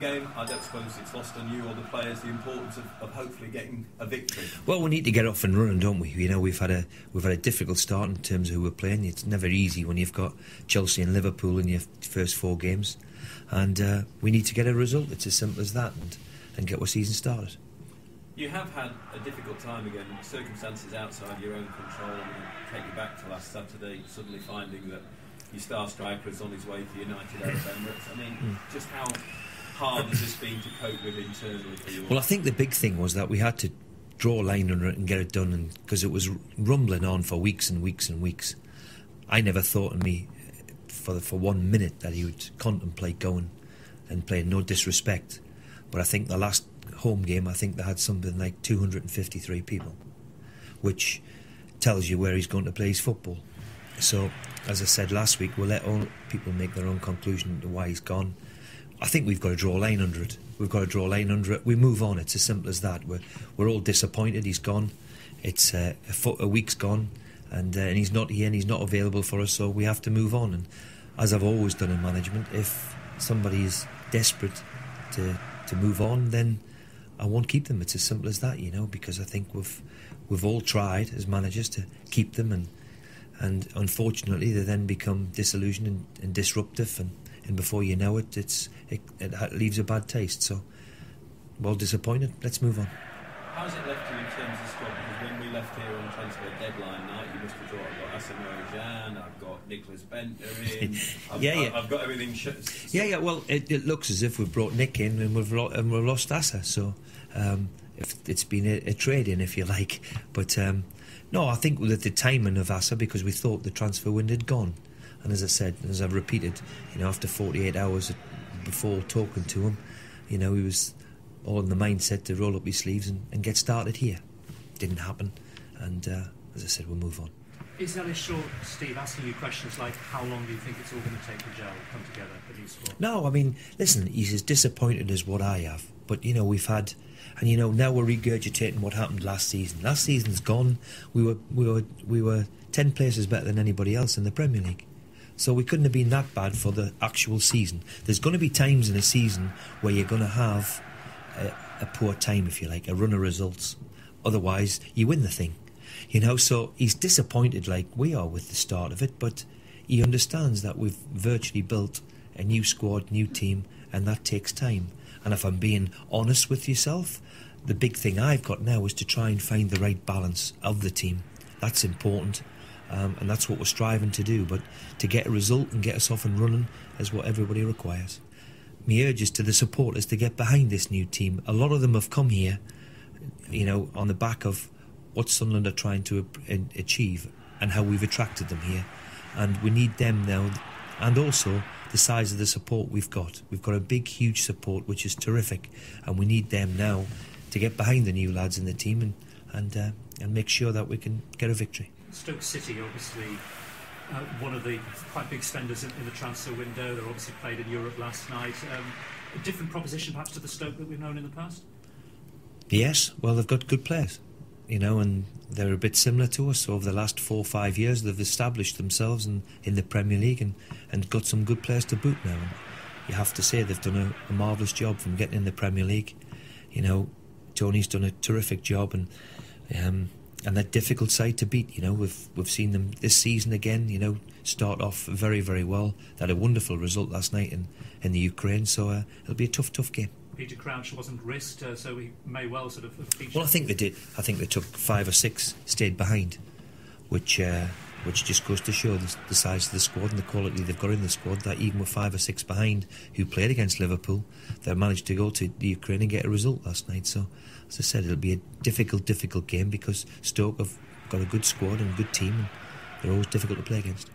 Game, I don't suppose it's lost on you or the players the importance of hopefully getting a victory. Well, we need to get off and running, don't we? You know, we've had a difficult start in terms of who we're playing. It's never easy when you've got Chelsea and Liverpool in your first 4 games, and we need to get a result. It's as simple as that, and get our season started. You have had a difficult time again, circumstances outside your own control. I'm going to take you back to last Saturday, suddenly finding that your star striker is on his way to United Arab Emirates. I mean, just how hard has this been to cope with internally for you? Well, I think the big thing was that we had to draw a line under it and get it done, because it was rumbling on for weeks and weeks and weeks. I never thought in me for 1 minute that he would contemplate going and playing, no disrespect, but I think the last home game, I think they had something like 253 people, which tells you where he's going to play his football. So, as I said last week, we'll let all people make their own conclusion to why he's gone. I think we've got to draw a line under it. We've got to draw a line under it. We move on. It's as simple as that. We're all disappointed he's gone. It's a week's gone, and he's not here and he's not available for us, so we have to move on. And as I've always done in management, if somebody is desperate to move on, then I won't keep them. It's as simple as that, you know, because I think we've all tried as managers to keep them, and unfortunately they then become disillusioned and disruptive, and before you know it, it leaves a bad taste. So, well, disappointed. Let's move on. How's it left you in terms of squad? Because when we left here on transfer deadline night, you must have thought, I've got Asamoah Gyan, I've got Nicholas Bentner in, I've got everything. Yeah. Well, it looks as if we've brought Nick in and we've lost Asa. So it's been a trade-in, if you like. But no, I think with the timing of Asa, because we thought the transfer window had gone. And as I said, as I've repeated, you know, after 48 hours before talking to him, you know, he was all in the mindset to roll up his sleeves and get started here. Didn't happen, and as I said, we'll move on. Is Ellis short, Steve, asking you questions like how long do you think it's all going to take to gel, come together, the new squad? No, I mean, listen, he's as disappointed as what I have. But, you know, we've had, and you know, now we're regurgitating what happened last season. Last season's gone. We were 10 places better than anybody else in the Premier League. So we couldn't have been that bad for the actual season. There's going to be times in a season where you're going to have a poor time, if you like, a run of results. Otherwise, you win the thing. You know, so he's disappointed like we are with the start of it, but he understands that we've virtually built a new squad, new team, and that takes time. And if I'm being honest with yourself, the big thing I've got now is to try and find the right balance of the team. That's important. And that's what we're striving to do, but to get a result and get us off and running is what everybody requires. My urge is to the supporters to get behind this new team. A lot of them have come here, you know, on the back of what Sunderland are trying to achieve and how we've attracted them here, and we need them now, and also the size of the support we've got. We've got a big, huge support, which is terrific, and we need them now to get behind the new lads in the team and make sure that we can get a victory. Stoke City, obviously, one of the quite big spenders in the transfer window. They obviously played in Europe last night. A different proposition, perhaps, to the Stoke that we've known in the past? Yes, well, they've got good players, you know, and they're a bit similar to us. Over the last 4 or 5 years, they've established themselves in the Premier League and got some good players to boot now. And you have to say they've done a marvellous job from getting in the Premier League. You know, Tony's done a terrific job, and they're difficult side to beat. You know, we've seen them this season again, you know, start off very, very well. They had a wonderful result last night in the Ukraine, so it'll be a tough game. Peter Crouch wasn't risked, so he may well sort of feature. Well, I think they did. I think they took 5 or 6, stayed behind, which just goes to show the size of the squad and the quality they've got in the squad, that even with 5 or 6 behind, who played against Liverpool, they managed to go to the Ukraine and get a result last night. So, as I said, it'll be a difficult game, because Stoke have got a good squad and a good team, and they're always difficult to play against.